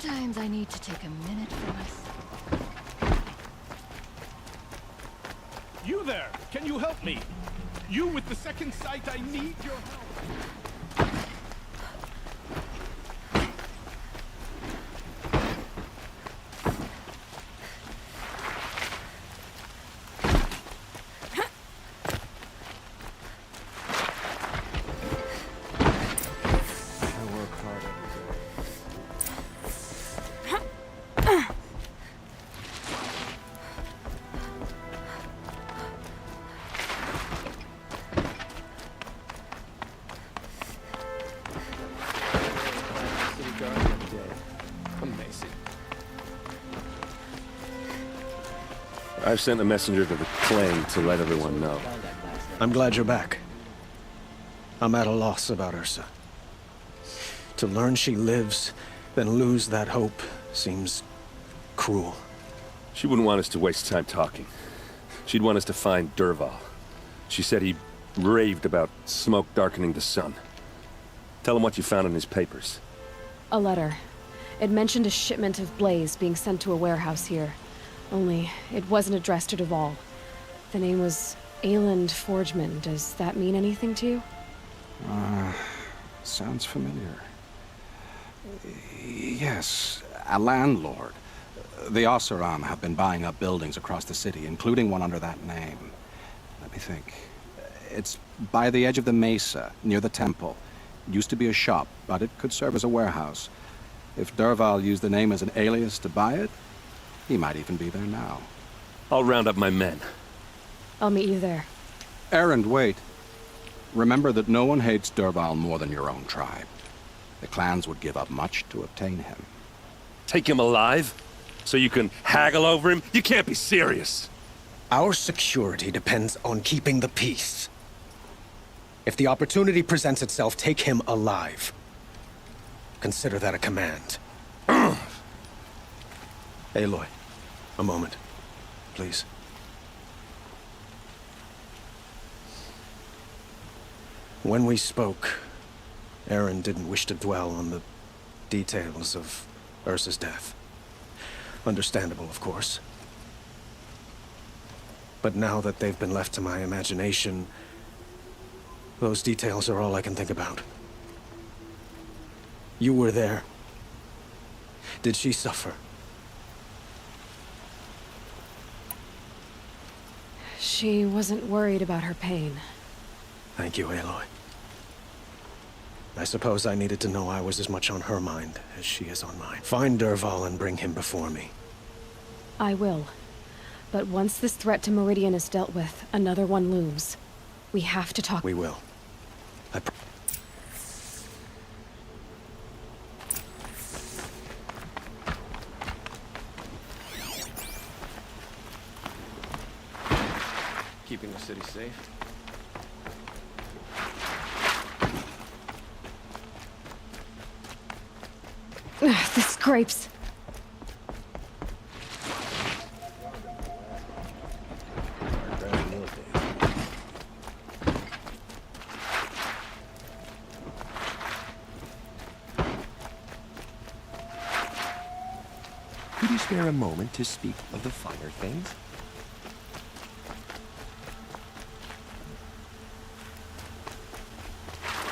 Sometimes I need to take a minute for myself. You there! Can you help me? You with the second sight, I need your help. I work hard every day. City guard every day. Amazing. I've sent a messenger to the claim to let everyone know. I'm glad you're back. I'm at a loss about Ursa. To learn she lives, then lose that hope, seems cruel. She wouldn't want us to waste time talking. She'd want us to find Dervahl. She said he raved about smoke darkening the sun. Tell him what you found in his papers. A letter. It mentioned a shipment of blaze being sent to a warehouse here. Only, it wasn't addressed to Dervahl. The name was Ayland Forgeman. Does that mean anything to you? Sounds familiar. Yes, a landlord. The Oseram have been buying up buildings across the city, including one under that name. Let me think. It's by the edge of the mesa, near the temple. It used to be a shop, but it could serve as a warehouse. If Dervahl used the name as an alias to buy it, he might even be there now. I'll round up my men. I'll meet you there. Erend, wait. Remember that no one hates Dervahl more than your own tribe. The clans would give up much to obtain him. Take him alive? So you can haggle over him? You can't be serious. Our security depends on keeping the peace. If the opportunity presents itself, take him alive. Consider that a command. Aloy, a moment, please. When we spoke, Aaron didn't wish to dwell on the details of Ursa's death. Understandable, of course. But now that they've been left to my imagination, those details are all I can think about. You were there. Did she suffer? She wasn't worried about her pain. Thank you, Aloy. I suppose I needed to know I was as much on her mind as she is on mine. Find Dervahl and bring him before me. I will. But once this threat to Meridian is dealt with, another one looms. We have to talk. We will. Keeping the city safe? The scrapes. Could you spare a moment to speak of the finer things?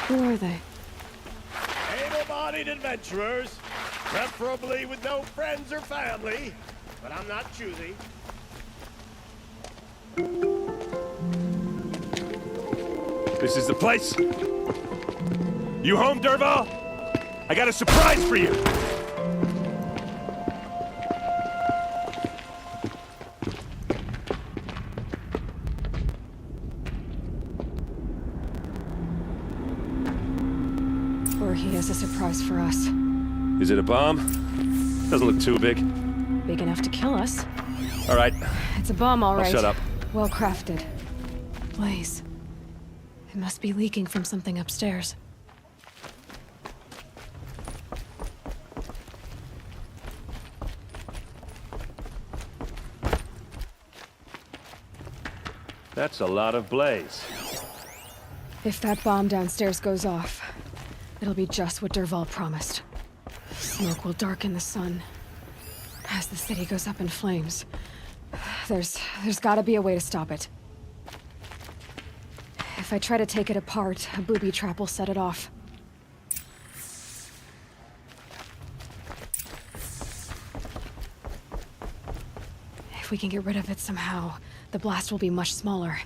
Who are they? Able-bodied adventurers, preferably with no friends or family, but I'm not choosy. This is the place. You home, Dervahl? I got a surprise for you. Or he has a surprise for us. Is it a bomb? Doesn't look too big. Big enough to kill us. All right. It's a bomb, all right. Shut up. Well crafted. Blaze. It must be leaking from something upstairs. That's a lot of blaze. If that bomb downstairs goes off, it'll be just what Dervahl promised. Smoke will darken the sun as the city goes up in flames. There's gotta be a way to stop it. If I try to take it apart, a booby trap will set it off. If we can get rid of it somehow, the blast will be much smaller.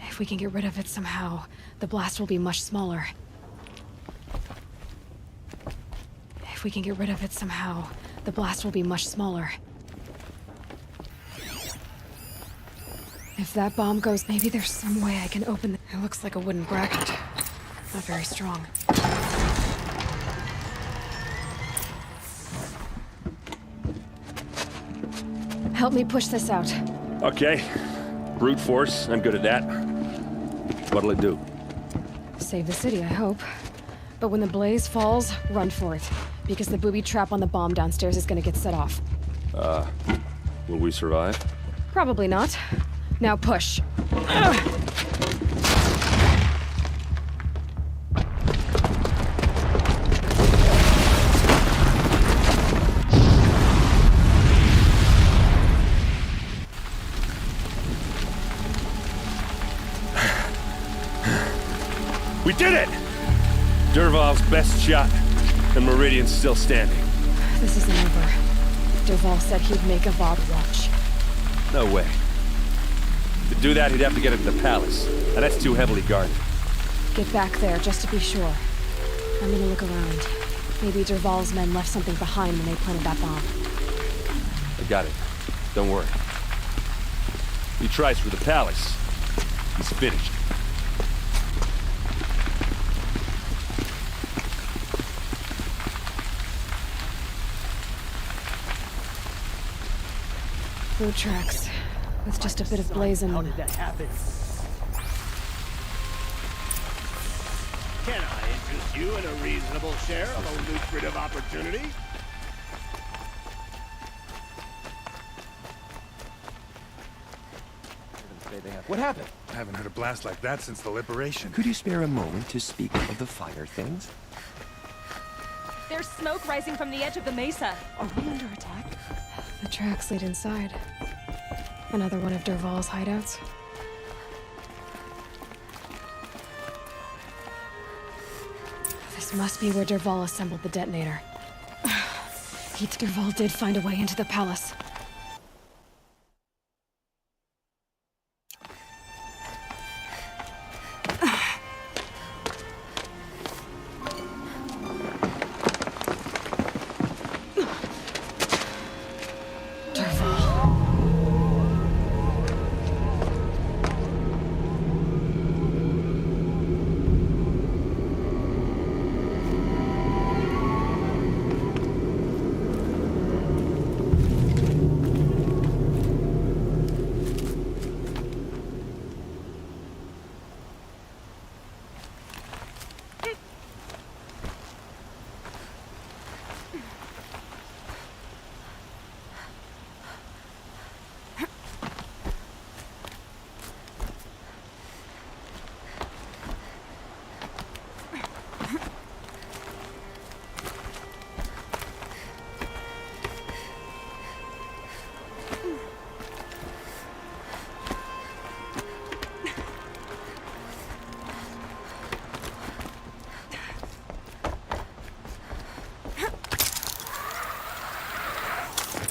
If we can get rid of it somehow, the blast will be much smaller. If we can get rid of it somehow, the blast will be much smaller. If that bomb goes, maybe there's some way I can open the... It looks like a wooden bracket. Not very strong. Help me push this out. Okay. Brute force, I'm good at that. What'll it do? Save the city, I hope. But when the blaze falls, run for it. Because the booby trap on the bomb downstairs is gonna get set off. Will we survive? Probably not. Now push. We did it! Dervahl's best shot, and Meridian's still standing. This isn't over. Dervahl said he'd make a VOD watch. No way. To do that, he'd have to get into the palace, and that's too heavily guarded. Get back there, just to be sure. I'm gonna look around. Maybe Dervahl's men left something behind when they planted that bomb. I got it. Don't worry. He tries for the palace. He's finished. Boot tracks, with just a bit of blaze in them. That happen? Can I interest you in a reasonable share of a lucrative opportunity? What happened? I haven't heard a blast like that since the liberation. Could you spare a moment to speak of the finer things? There's smoke rising from the edge of the mesa. Are we under attack? The tracks lead inside. Another one of Dervahl's hideouts. This must be where Dervahl assembled the detonator. Dervahl did find a way into the palace.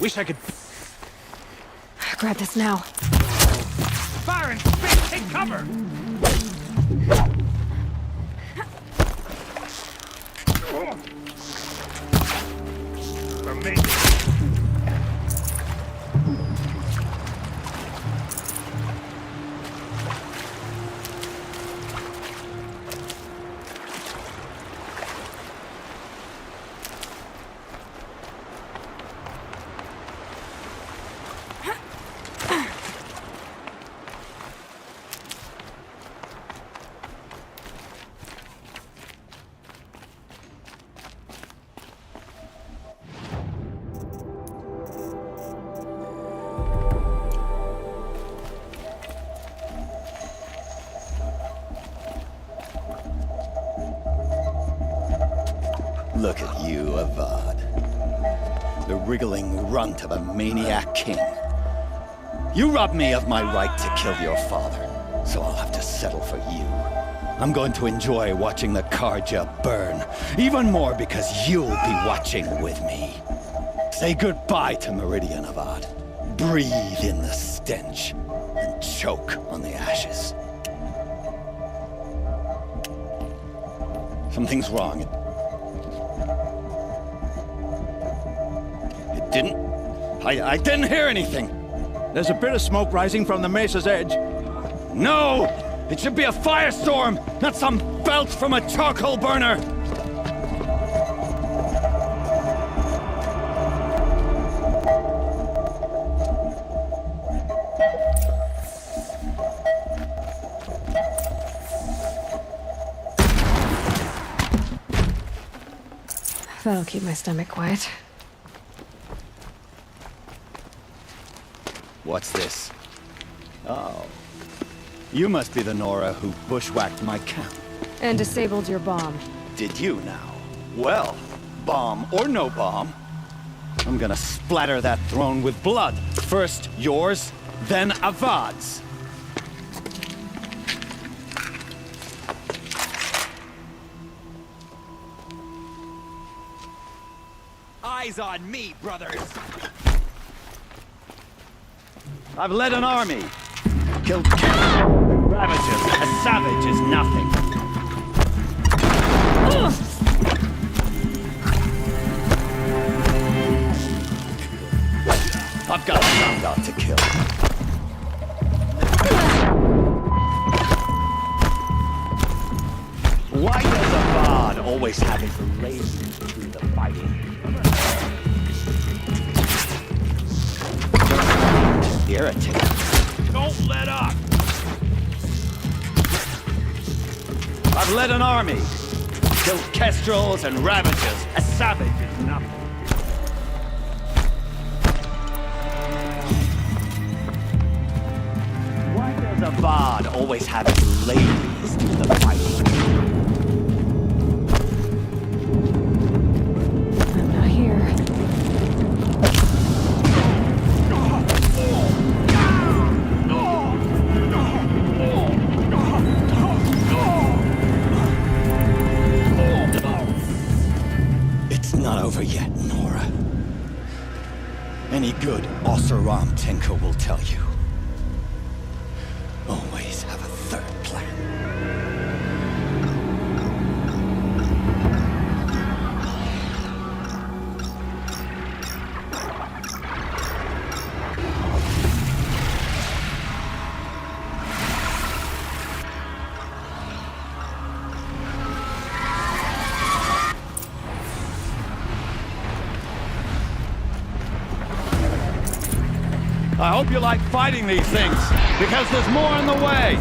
Wish I could Grab this now. fire and spit. Take cover. For me. Look at you, Avad. The wriggling runt of a maniac king. You robbed me of my right to kill your father, so I'll have to settle for you. I'm going to enjoy watching the Karja burn, even more because you'll be watching with me. Say goodbye to Meridian, Avad. Breathe in the stench, and choke on the ashes. Something's wrong. It didn't... I didn't hear anything. There's a bit of smoke rising from the mesa's edge. No! It should be a firestorm, not some belch from a charcoal burner! That'll keep my stomach quiet. What's this? Oh. You must be the Nora who bushwhacked my camp. And disabled your bomb. Did you now? Well, bomb or no bomb, I'm gonna splatter that throne with blood. First yours, then Avad's. Eyes on me, brothers! I've led an army. Killed ravages. A savage is nothing. I've got a Samdot to kill. Why does Avad always have it lazy to do the fighting? Irritating. Don't let up! I've led an army. Killed kestrels and ravagers. A savage is nothing. Why does Avad always have his ladies do the fighting? I'm not here. Not over yet, Nora. Any good Oseram tinker will tell you. Always have a third plan. I hope you like fighting these things, because there's more on the way!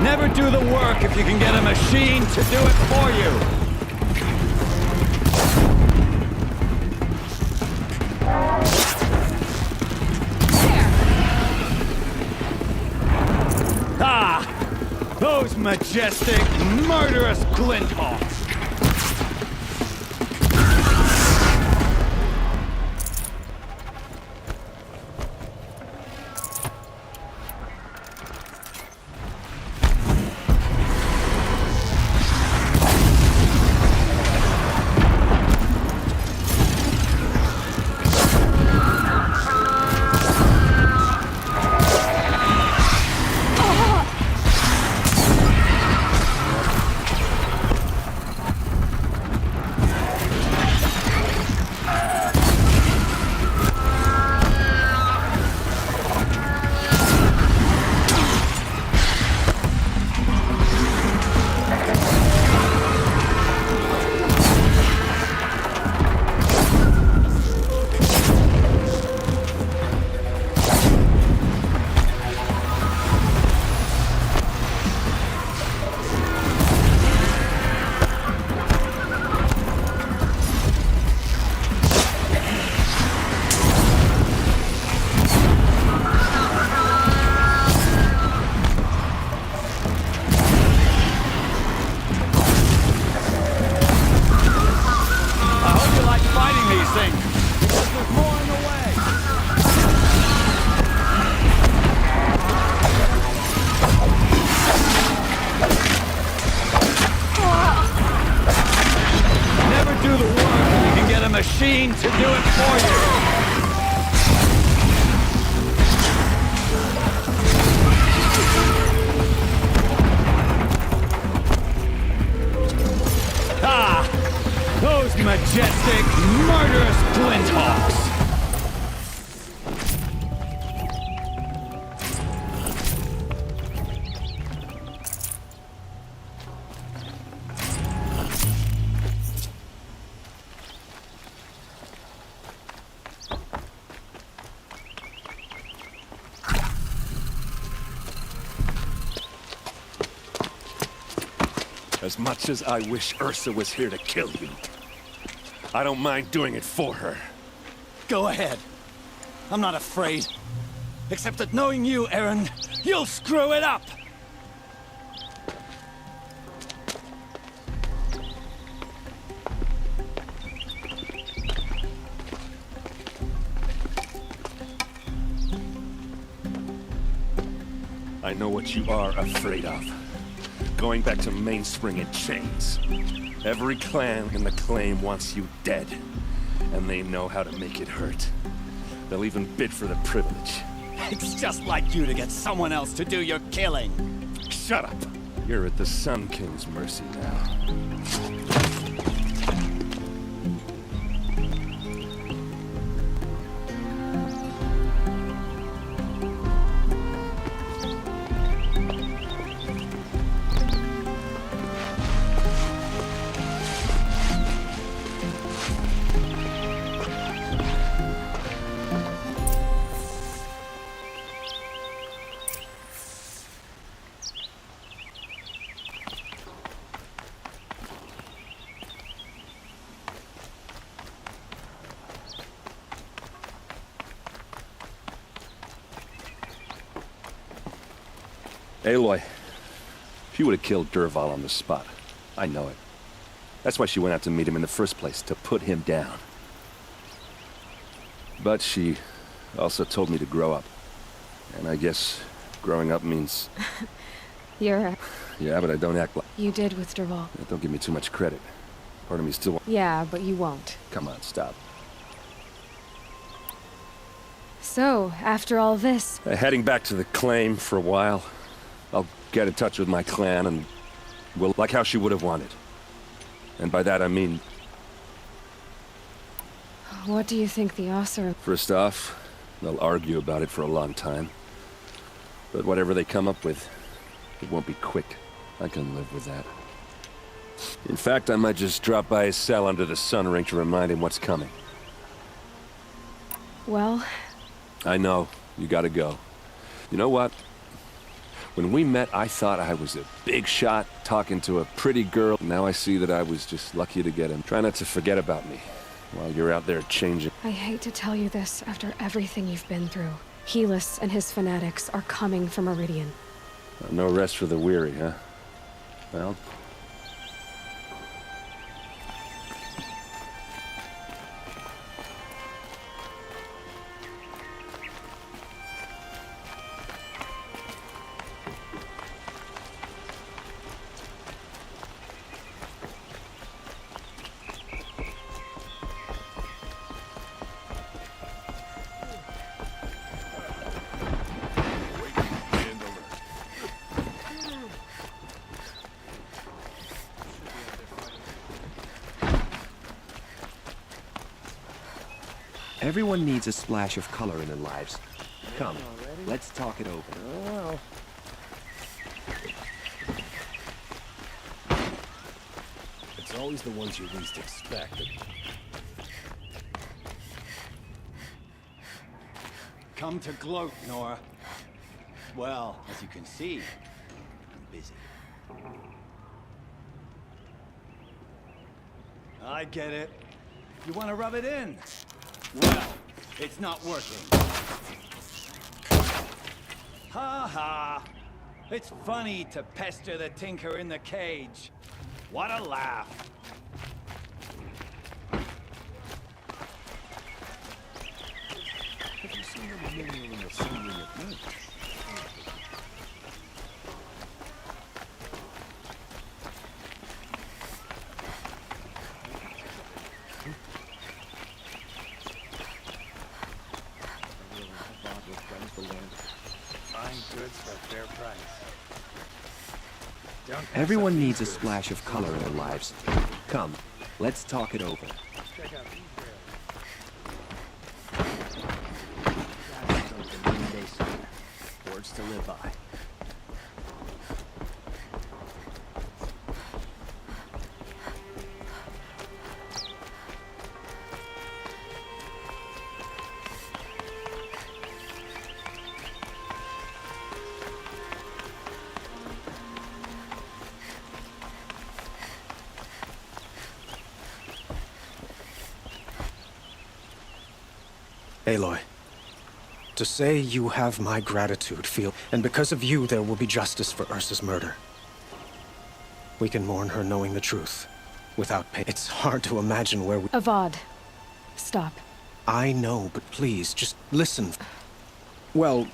Never do the work if you can get a machine to do it for you. Ah! Those majestic, murderous glint hawks! those majestic, murderous flinthawks! As much as I wish Ursa was here to kill you, I don't mind doing it for her. Go ahead. I'm not afraid. Except that knowing you, Aaron, you'll screw it up! I know what you are afraid of. Going back to Mainspring in chains. Every clan in the claim wants you dead. And they know how to make it hurt. They'll even bid for the privilege. It's just like you to get someone else to do your killing. Shut up! You're at the Sun King's mercy now. Aloy, she would have killed Dervahl on the spot. I know it. That's why she went out to meet him in the first place, to put him down. But she also told me to grow up. And I guess growing up means... You're... Yeah, but I don't act like... You did with Dervahl. Don't give me too much credit. Part of me still... Yeah, but you won't. Come on, stop. So, after all this... Heading back to the claim for a while. I'll get in touch with my clan and... Well, like how she would have wanted. And by that I mean... What do you think the Ossar... First off, they'll argue about it for a long time. But whatever they come up with, it won't be quick. I can live with that. In fact, I might just drop by his cell under the sun ring to remind him what's coming. Well... I know, you gotta go. You know what? When we met, I thought I was a big shot, talking to a pretty girl. Now I see that I was just lucky to get him. Try not to forget about me, while you're out there changing. I hate to tell you this after everything you've been through. Helis and his fanatics are coming for Meridian. No rest for the weary, huh? Well... Everyone needs a splash of color in their lives. Come, let's talk it over. It's always the ones you least expect. Come to gloat, Nora. Well, as you can see, I'm busy. I get it. You want to rub it in? Well, it's not working. Ha ha! It's funny to pester the tinker in the cage. What a laugh! Have you seen them mingling in the sun ring at night? Everyone needs a splash of color in their lives. Come, Let's talk it over. Check out these rails. That's something new day, sir. Words to live by. Aloy, to say you have my gratitude, and because of you there will be justice for Ursa's murder. We can mourn her knowing the truth, without pain. It's hard to imagine where we— Avad, stop. I know, but please, just listen. Well,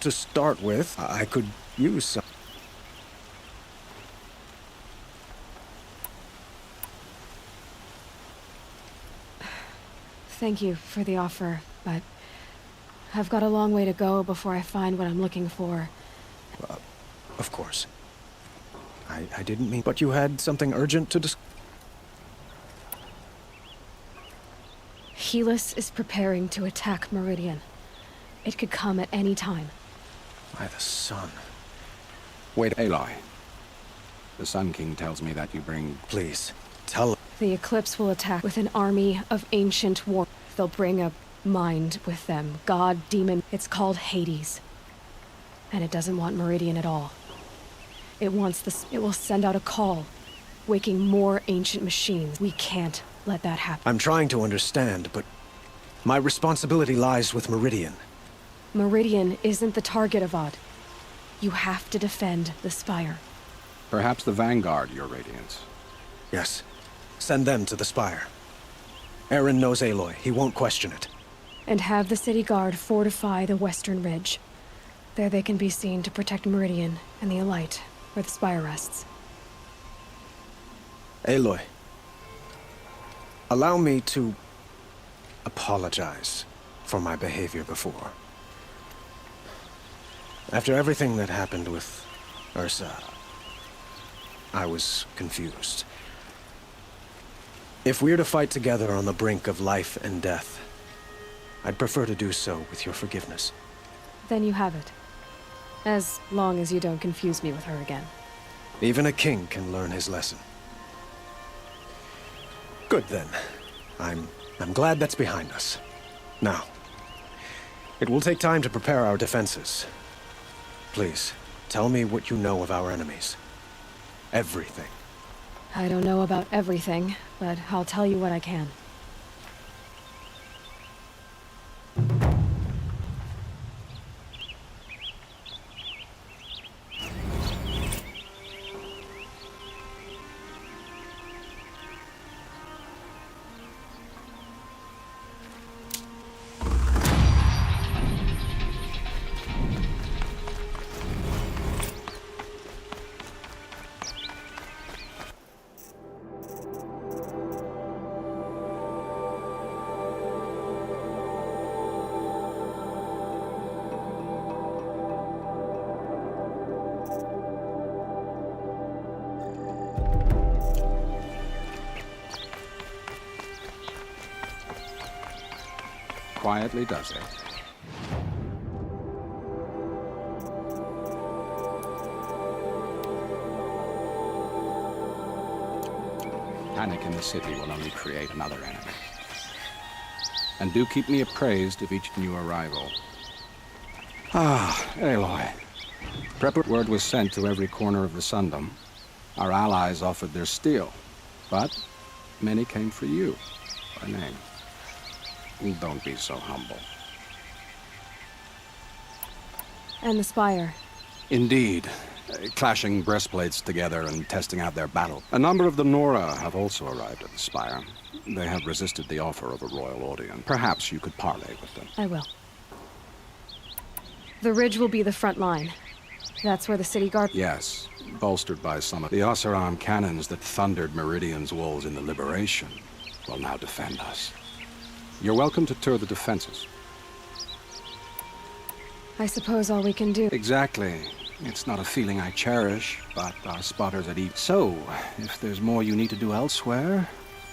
to start with, I could use some— Thank you for the offer, but I've got a long way to go before I find what I'm looking for. Of course. I didn't mean— But you had something urgent to discuss? Helis is preparing to attack Meridian. It could come at any time. By the sun. Wait, Aloy. The Sun King tells me that you bring— Please, tell— The Eclipse will attack with an army of ancient war. They'll bring a mind with them. God, demon. It's called Hades. And it doesn't want Meridian at all. It wants this— It will send out a call, waking more ancient machines. We can't let that happen. I'm trying to understand, but my responsibility lies with Meridian. Meridian isn't the target, Avad. You have to defend the Spire. Perhaps the Vanguard, Your Radiance. Yes. Send them to the Spire. Aaron knows Aloy. He won't question it. And have the City Guard fortify the Western Ridge. There they can be seen to protect Meridian and the Elite, where the Spire rests. Aloy, allow me to apologize for my behavior before. After everything that happened with Ursa, I was confused. If we're to fight together on the brink of life and death, I'd prefer to do so with your forgiveness. Then you have it. As long as you don't confuse me with her again. Even a king can learn his lesson. Good then. I'm glad that's behind us. Now, it will take time to prepare our defenses. Please, tell me what you know of our enemies. Everything. I don't know about everything, but I'll tell you what I can. Quietly does it. Panic in the city will only create another enemy. And do keep me appraised of each new arrival. Ah, Aloy. Word was sent to every corner of the Sundom. Our allies offered their steel, but many came for you, by name. Don't be so humble. And the Spire. Indeed. Clashing breastplates together and testing out their battle. A number of the Nora have also arrived at the Spire. They have resisted the offer of a royal audience. Perhaps you could parley with them. I will. The ridge will be the front line. That's where the City Guard— Yes, bolstered by some of the Oseram cannons that thundered Meridian's walls in the Liberation, will now defend us. You're welcome to tour the defenses. I suppose all we can do— Exactly. It's not a feeling I cherish, but our spotters at each— So, if there's more you need to do elsewhere,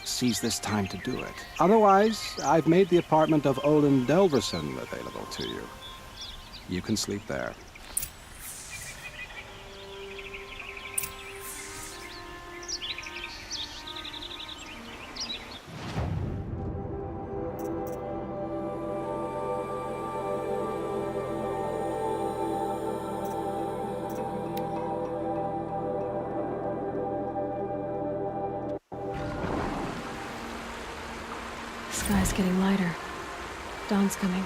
seize this time to do it. Otherwise, I've made the apartment of Olin Delverson available to you. You can sleep there. Sky's getting lighter. Dawn's coming.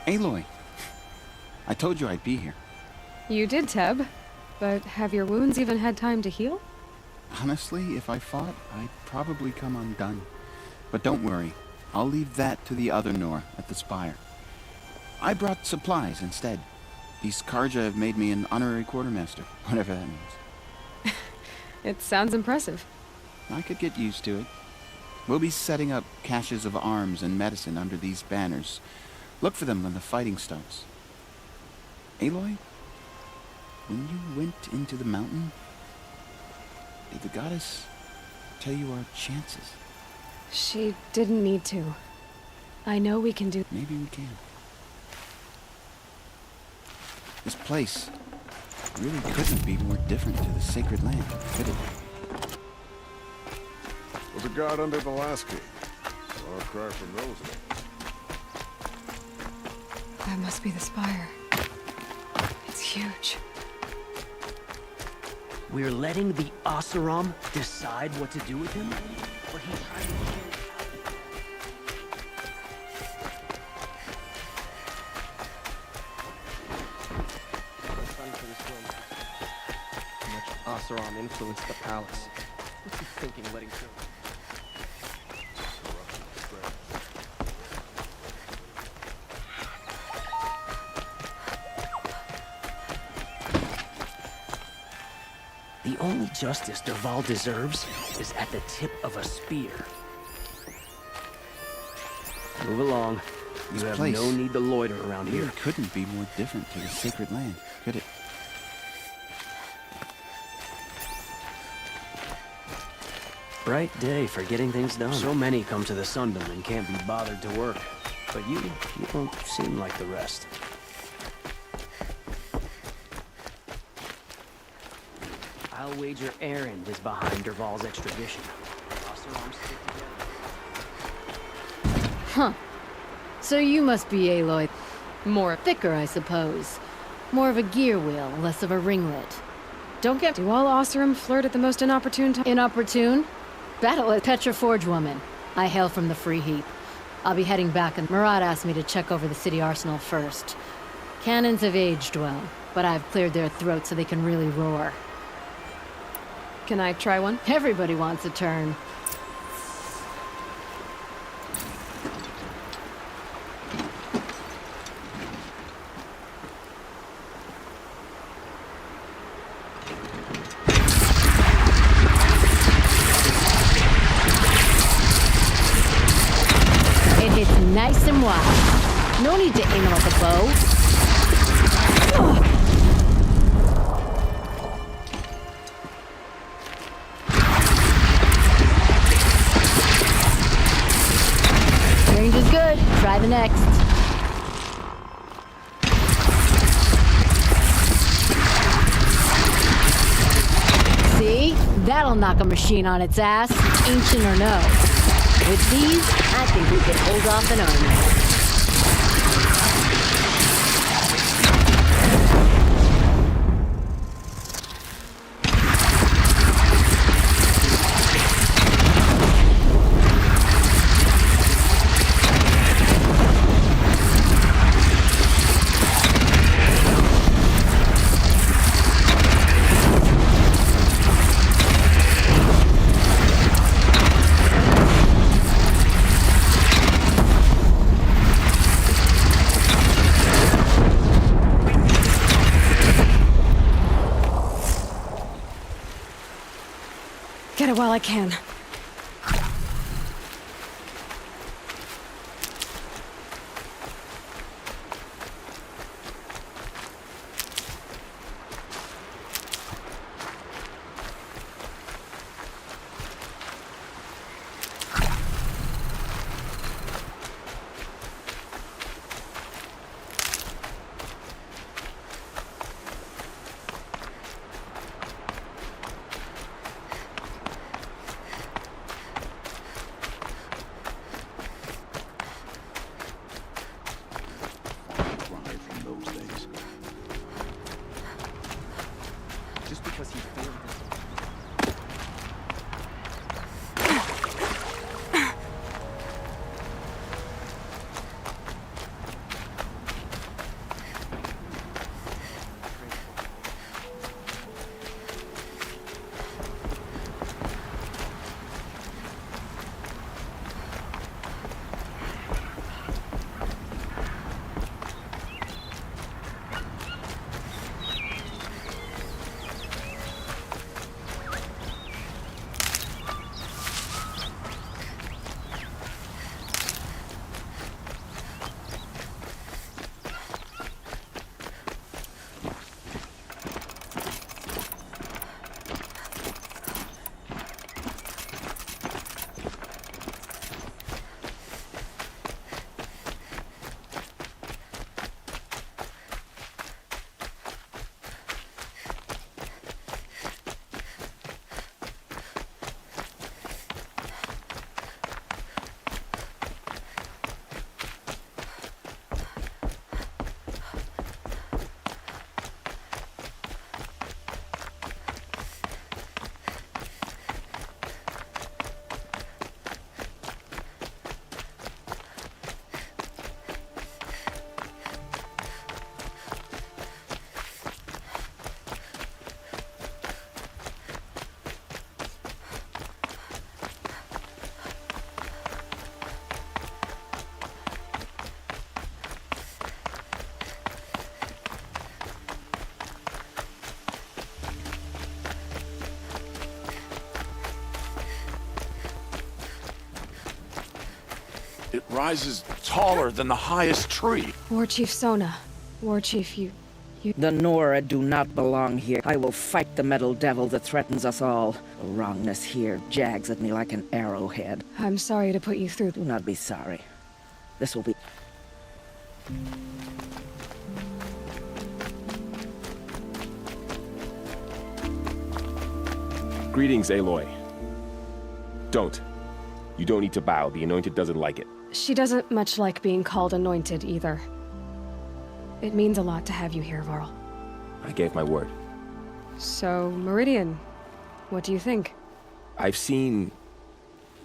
Aloy, I told you I'd be here. You did, Teb. But have your wounds even had time to heal? Honestly, if I fought, I'd probably come undone. But don't worry, I'll leave that to the other Nora at the Spire. I brought supplies instead. These Karja have made me an honorary quartermaster, whatever that means. It sounds impressive. I could get used to it. We'll be setting up caches of arms and medicine under these banners. Look for them when the fighting starts. Aloy, when you went into the mountain, did the goddess tell you our chances? She didn't need to. I know we can do... Maybe we can. This place really couldn't be more different to the sacred land, could it? Was a guard under the last king. Far cry from those days. That must be the Spire. It's huge. We're letting the Oseram decide what to do with him? But he's trying to kill... How much Oseram influenced the palace? What's he thinking letting go? The only justice Dervahl deserves is at the tip of a spear. Move along. You have no need to loiter around here. It couldn't be more different to the sacred land, could it? Bright day for getting things done. So many come to the Sundom and can't be bothered to work. But you don't seem like the rest. I'll wager Erend is behind Dervahl's extradition. Oseram stick together. Huh. So you must be Aloy. More thicker, I suppose. More of a gear wheel, less of a ringlet. Don't get... Do all Oseram flirt at the most inopportune time? Inopportune? Battle at Petra Forge woman. I hail from the Free Heap. I'll be heading back and Murad asked me to check over the city arsenal first. Cannons have aged well, but I've cleared their throats so they can really roar. Can I try one? Everybody wants a turn. It hits nice and wide. No need to aim it with a bow. Ugh. Range is good. Try the next. See? That'll knock a machine on its ass, ancient or no. With these, I think we can hold off an army. while I can. Just because he failed this. It rises taller than the highest tree. War Chief Sona. War Chief, you... The Nora do not belong here. I will fight the metal devil that threatens us all. The wrongness here jags at me like an arrowhead. I'm sorry to put you through... Do not be sorry. This will be... Greetings, Aloy. Don't. You don't need to bow. The Anointed doesn't like it. She doesn't much like being called Anointed, either. It means a lot to have you here, Varl. I gave my word. So, Meridian, what do you think? I've seen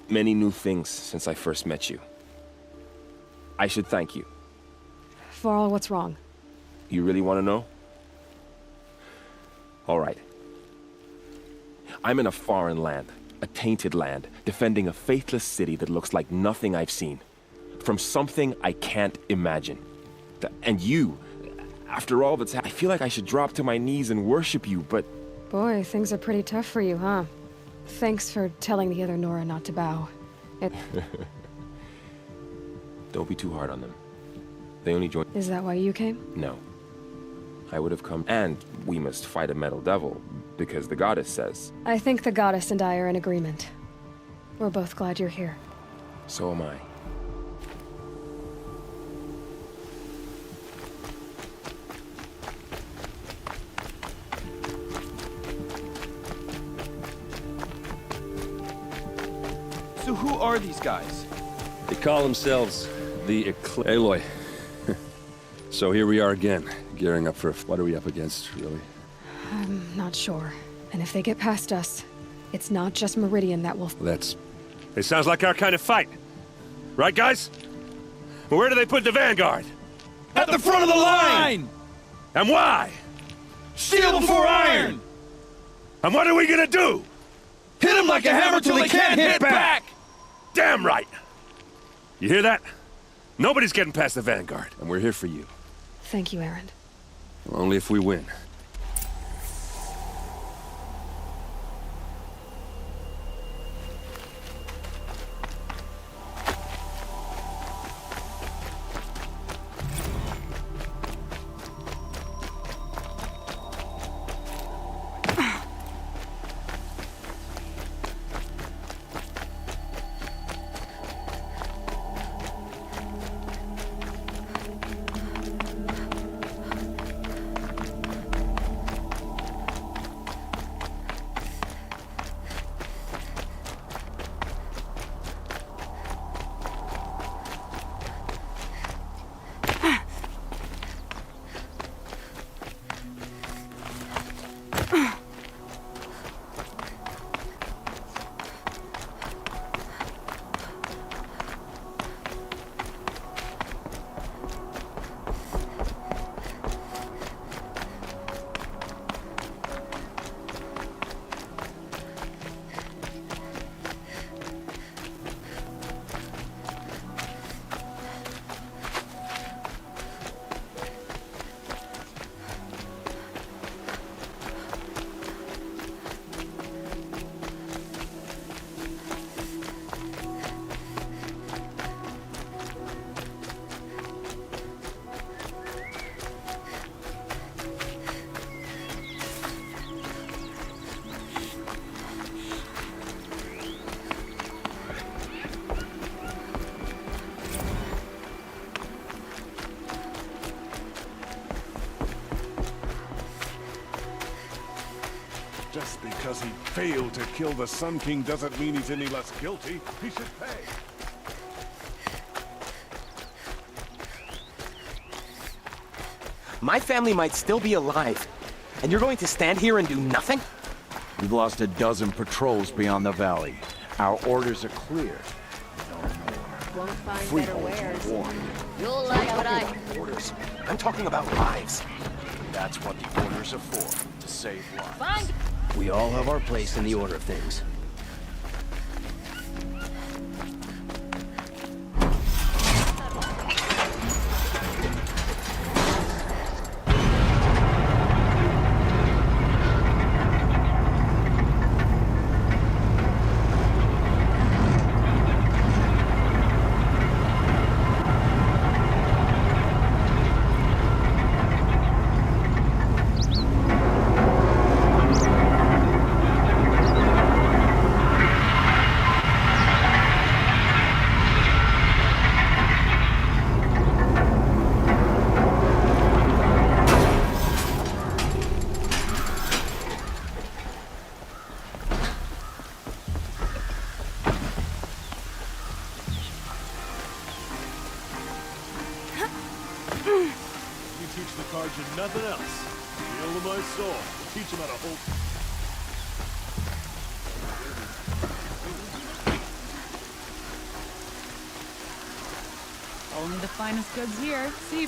many new things since I first met you. I should thank you. Varl, what's wrong? You really want to know? All right. I'm in a foreign land, a tainted land, defending a faithless city that looks like nothing I've seen. From something I can't imagine. And you, after all that's happened, I feel like I should drop to my knees and worship you, but... Boy, things are pretty tough for you, huh? Thanks for telling the other Nora not to bow. Don't be too hard on them. They only joined... Is that why you came? No. I would have come, and we must fight a metal devil, because the goddess says. I think the goddess and I are in agreement. We're both glad you're here. So am I. So who are these guys? They call themselves the Aloy. So here we are again, gearing up for... What are we up against, really? I'm not sure. And if they get past us, it's not just Meridian that will... It sounds like our kind of fight. Right, guys? Where do they put the Vanguard? At the front of the line! And why? Steel before iron! And what are we gonna do? Hit him like a hammer till he can't hit back! Damn right! You hear that? Nobody's getting past the Vanguard, and we're here for you. Thank you, Erend. Well, only if we win. because he failed to kill the Sun King doesn't mean he's any less guilty. He should pay. My family might still be alive, and you're going to stand here and do nothing? We've lost a dozen patrols beyond the valley. Our orders are clear. Won't find Freehold warned. You'll like what I... Orders. I'm talking about lives. That's what the orders are for, to save lives. Find... We all have our place in the order of things. Teach the Carja nothing else. Feel of my soul. Teach him how to hold... Only the finest goods here. See.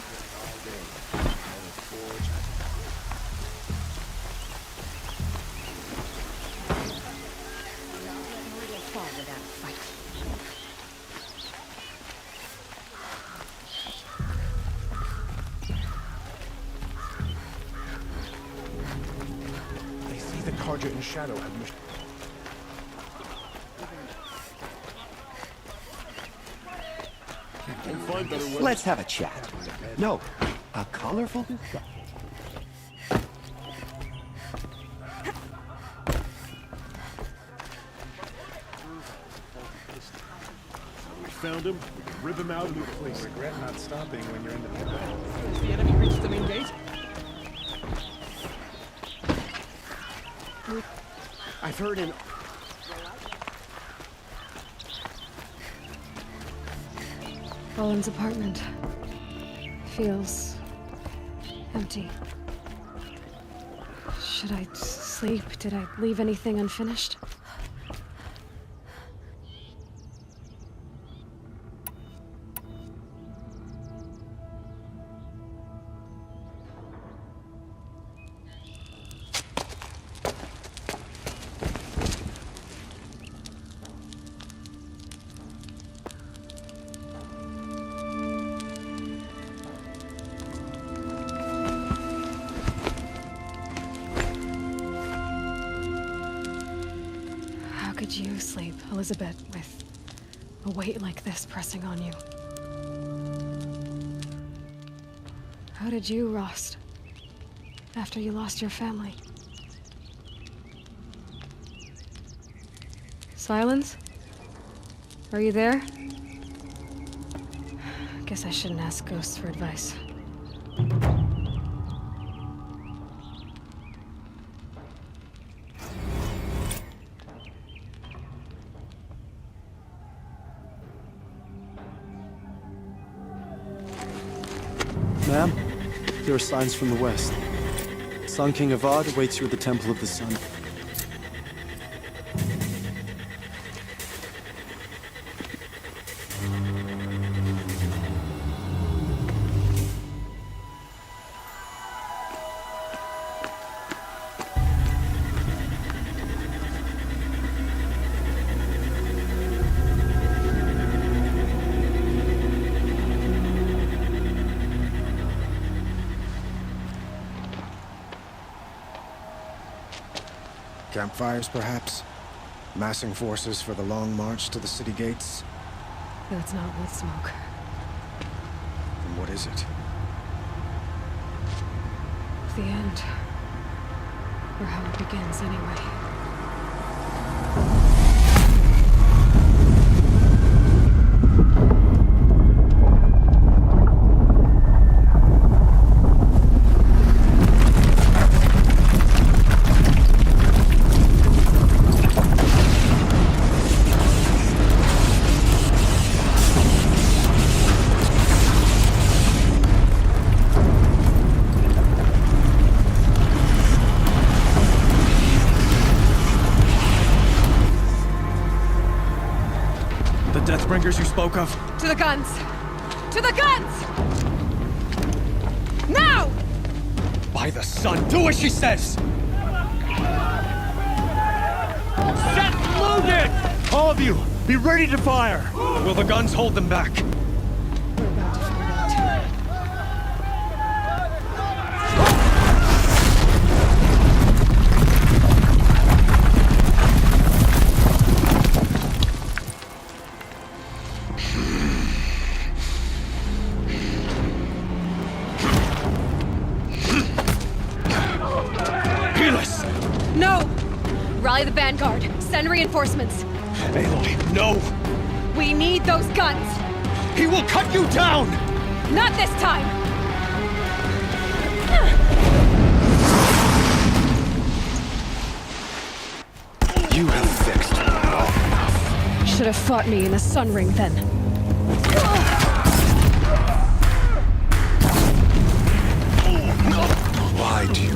They see the Carja in shadow have mission. Let's have a chat. No, a colorful discussion. We found him. We can rip him out and replace him. Regret not stopping when you're in the middle. Has the enemy reached the main gate? I've heard in... Roland's apartment feels empty. Should I sleep? Did I leave anything unfinished? How could you sleep, Elizabeth, with a weight like this pressing on you? How did you, Rost, after you lost your family? Silence? Are you there? Guess I shouldn't ask ghosts for advice. Ma'am, there are signs from the west. Sun King Avad awaits you at the Temple of the Sun. Campfires, perhaps? Massing forces for the long march to the city gates? That's not wood smoke. Then what is it? The end. Or how it begins, anyway. fighters you spoke of? To the guns! To the guns! Now! By the sun, do as she says! Set loaded! All of you, be ready to fire! Will the guns hold them back? No! Rally the vanguard. Send reinforcements. Aloy, no! We need those guns! He will cut you down! Not this time! You have fixed me long enough. Should have fought me in a sun ring then. Why do you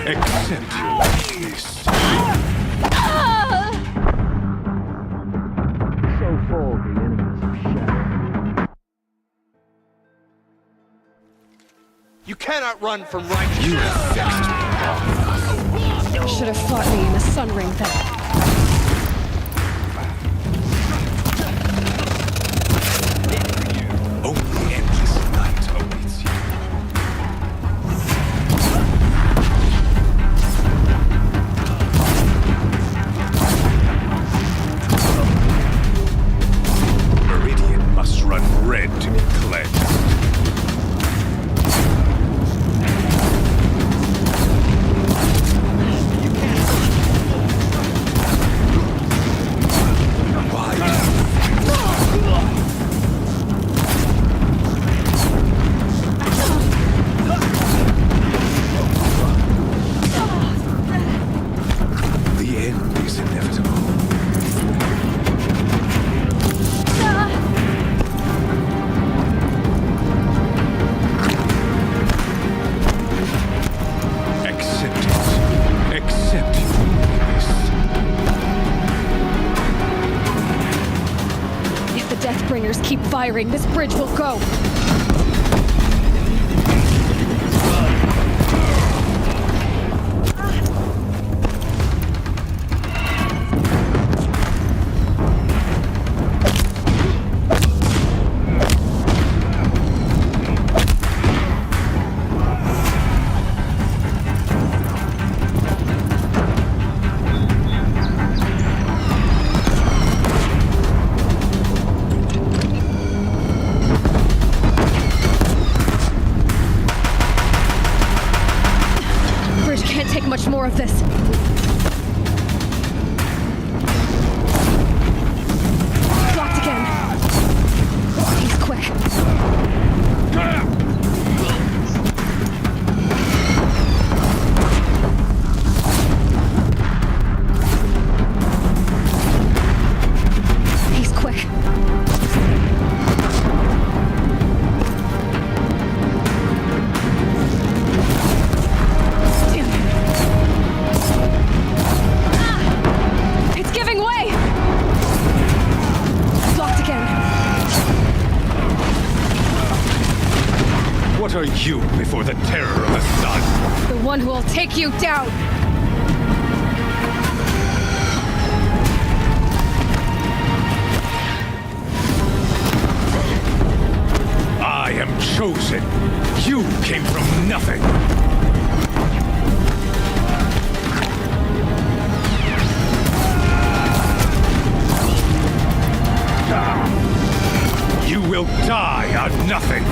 Accept your weakness. So full, the enemies are shattered. You cannot run from righteousness. You have fixed me. Should have fought me in a sun ring then. Only endless night awaits you. Meridian must run red to be cleansed. Deathbringers keep firing, this bridge will go! Much more of this. Blocked again. He's quick. He's quick. What are you before the terror of the sun? The one who will take you down! I am chosen. You came from nothing. You will die on nothing.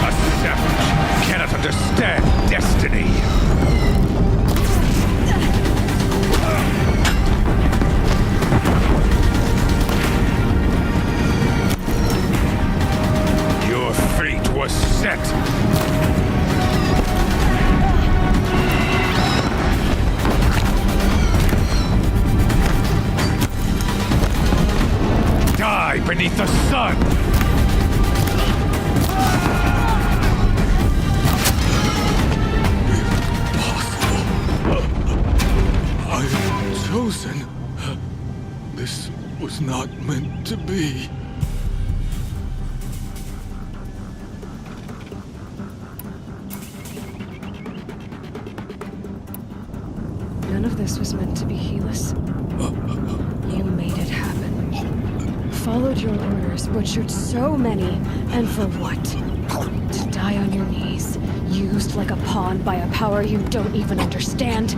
A savage cannot understand destiny. beneath the sun! I've chosen. This was not meant to be. None of this was meant to be, Helis. You made it happen. Followed your orders, butchered so many, and for what? To die on your knees, used like a pawn by a power you don't even understand.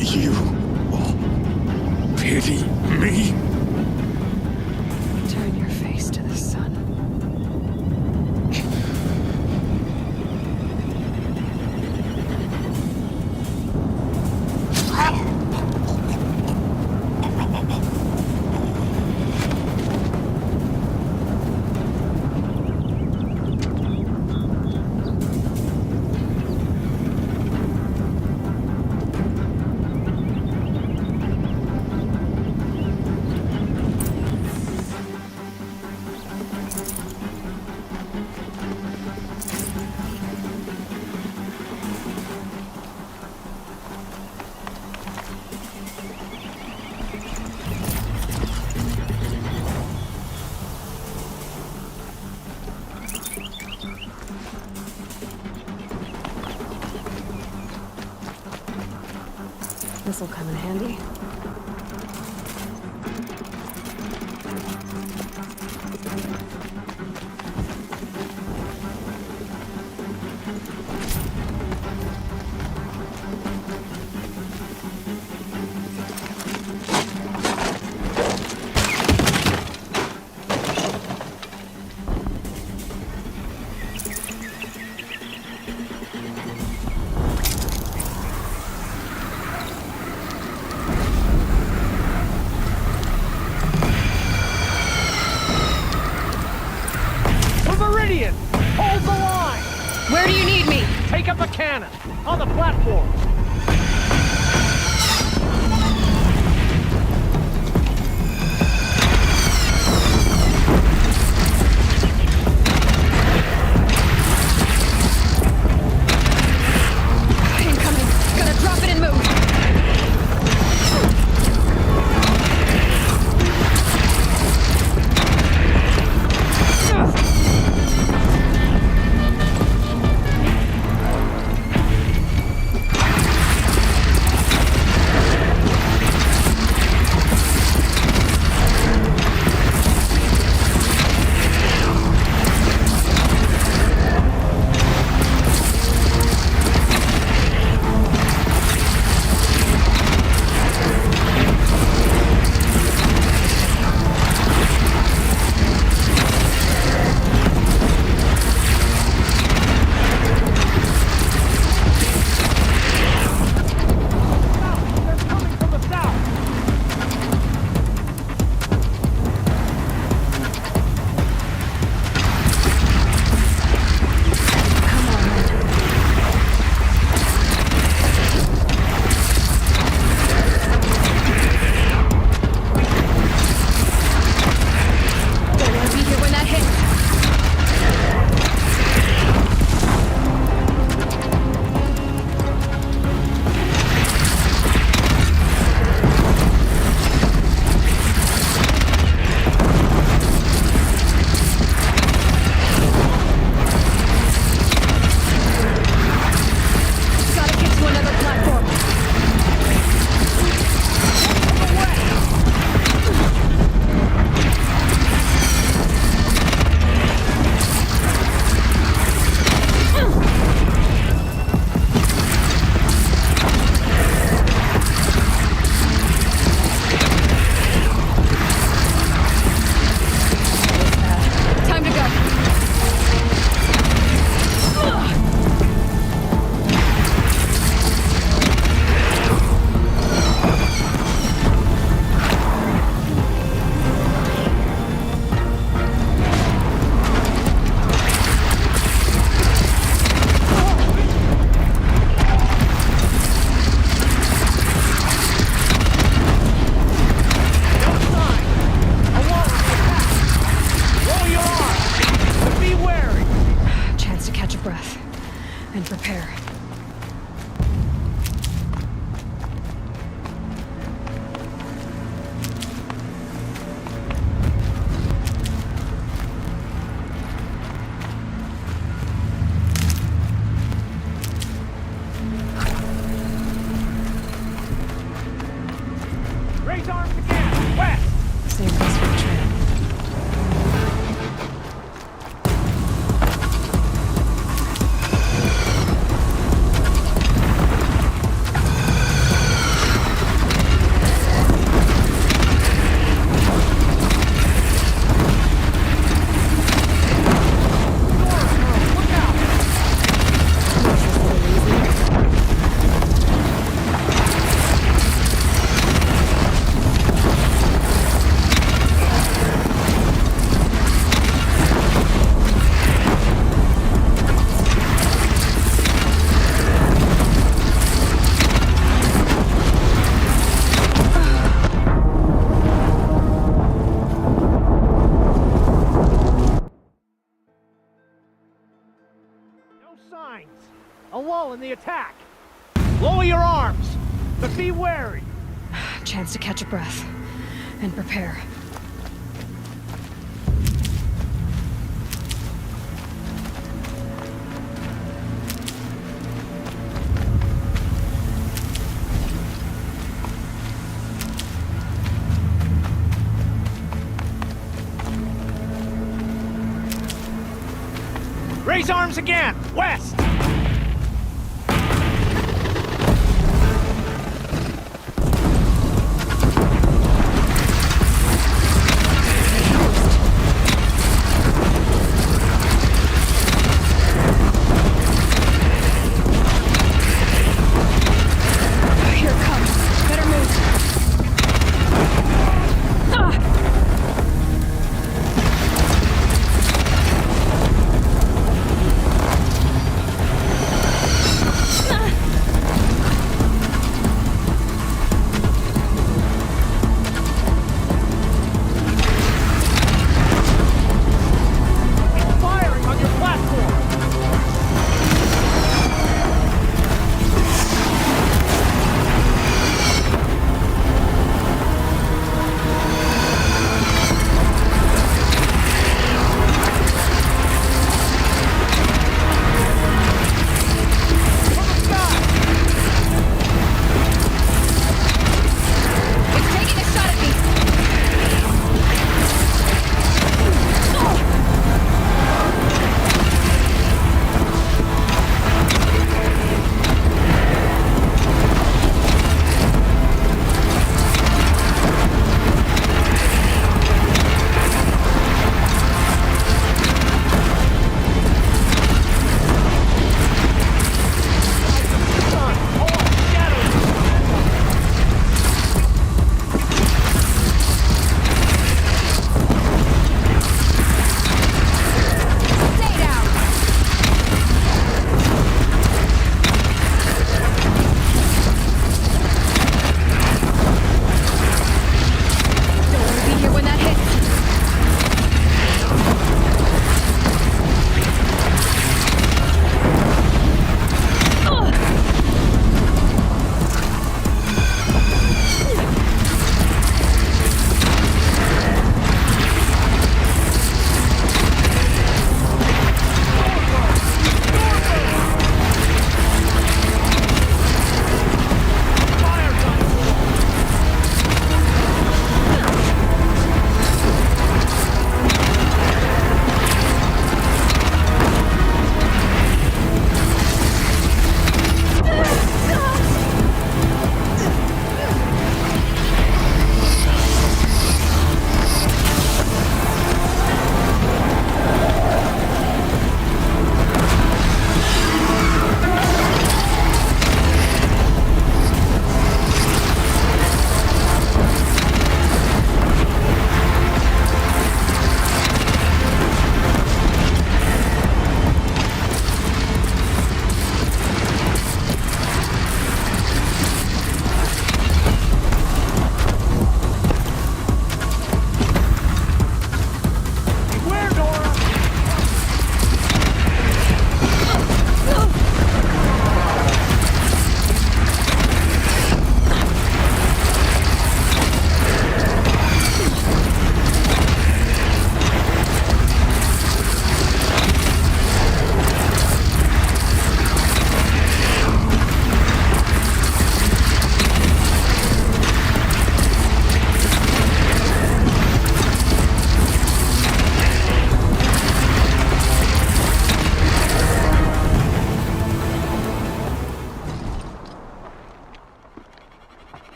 You pity me? Turn your face to the sun. This'll come in handy. Hold the line! Where do you need me? Take up a cannon! On the platform! Incoming! Gotta drop it and move! West! Same place for the trail. A lull in the attack. Lower your arms, but be wary. Chance to catch a breath and prepare. Raise arms again, west!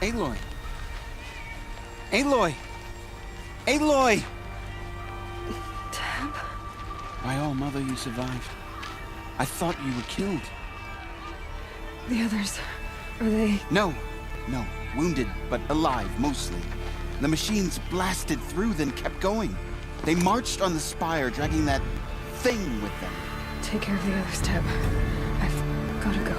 Aloy! Aloy! Aloy! Tab? By all, Mother, you survived. I thought you were killed. The others, are they... No. Wounded, but alive, mostly. The machines blasted through, then kept going. They marched on the spire, dragging that thing with them. Take care of the others, Tab. I've gotta go.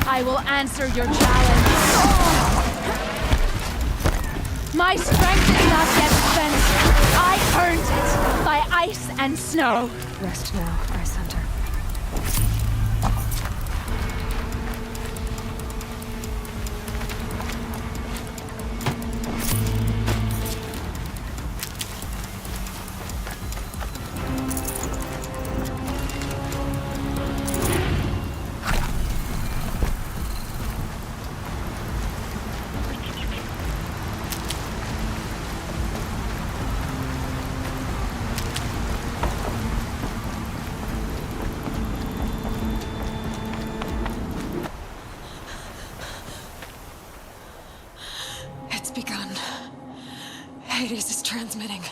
I will answer your challenge. My strength is not yet spent. I earned it by ice and snow. Rest now, Ice Hunter. It's begun. Hades is transmitting.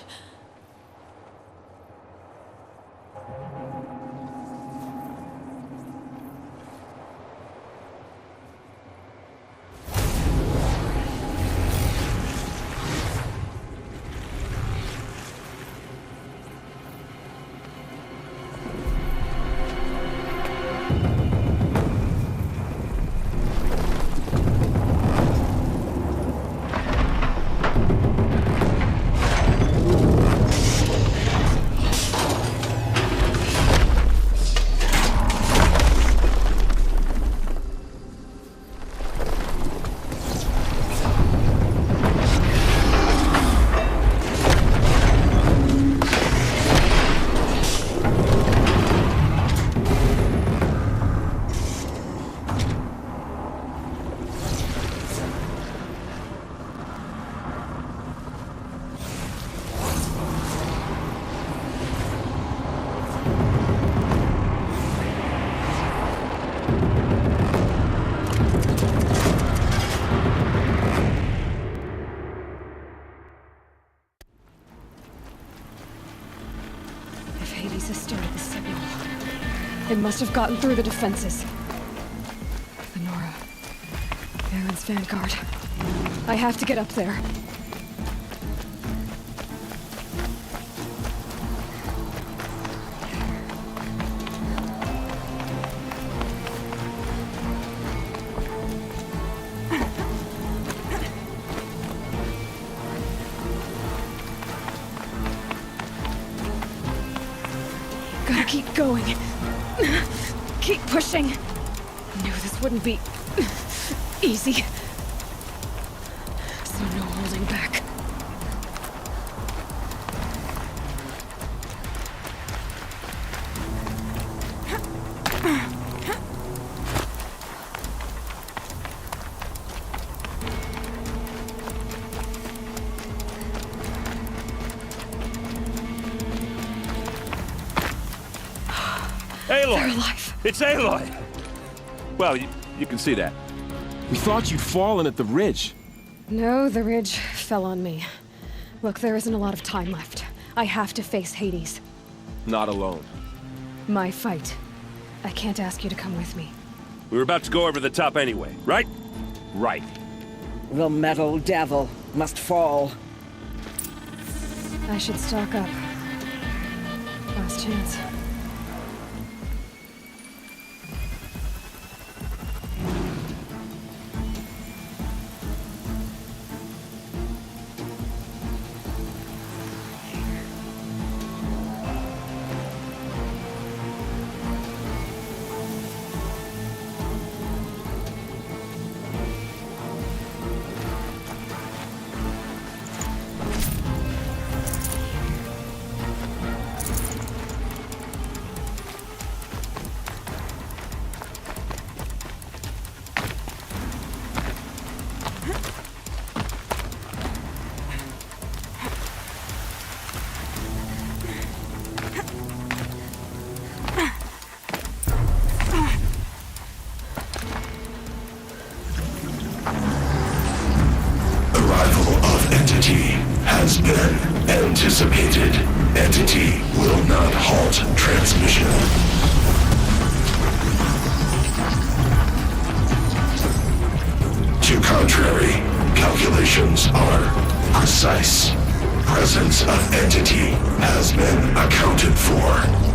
Hades has started the signal. It must have gotten through the defenses. The Nora. Baron's vanguard. I have to get up there. Gotta keep going. Keep pushing. I knew this wouldn't be easy. So no holding back. Aloy! They're alive. It's Aloy! Well, you can see that. We thought you'd fallen at the ridge. No, the ridge fell on me. Look, there isn't a lot of time left. I have to face Hades. Not alone. My fight. I can't ask you to come with me. We were about to go over the top anyway, right? Right. The metal devil must fall. I should stock up. Last chance. Has been anticipated. Entity will not halt transmission. To contrary, calculations are precise. Presence of entity has been accounted for.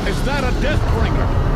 Is that a Deathbringer?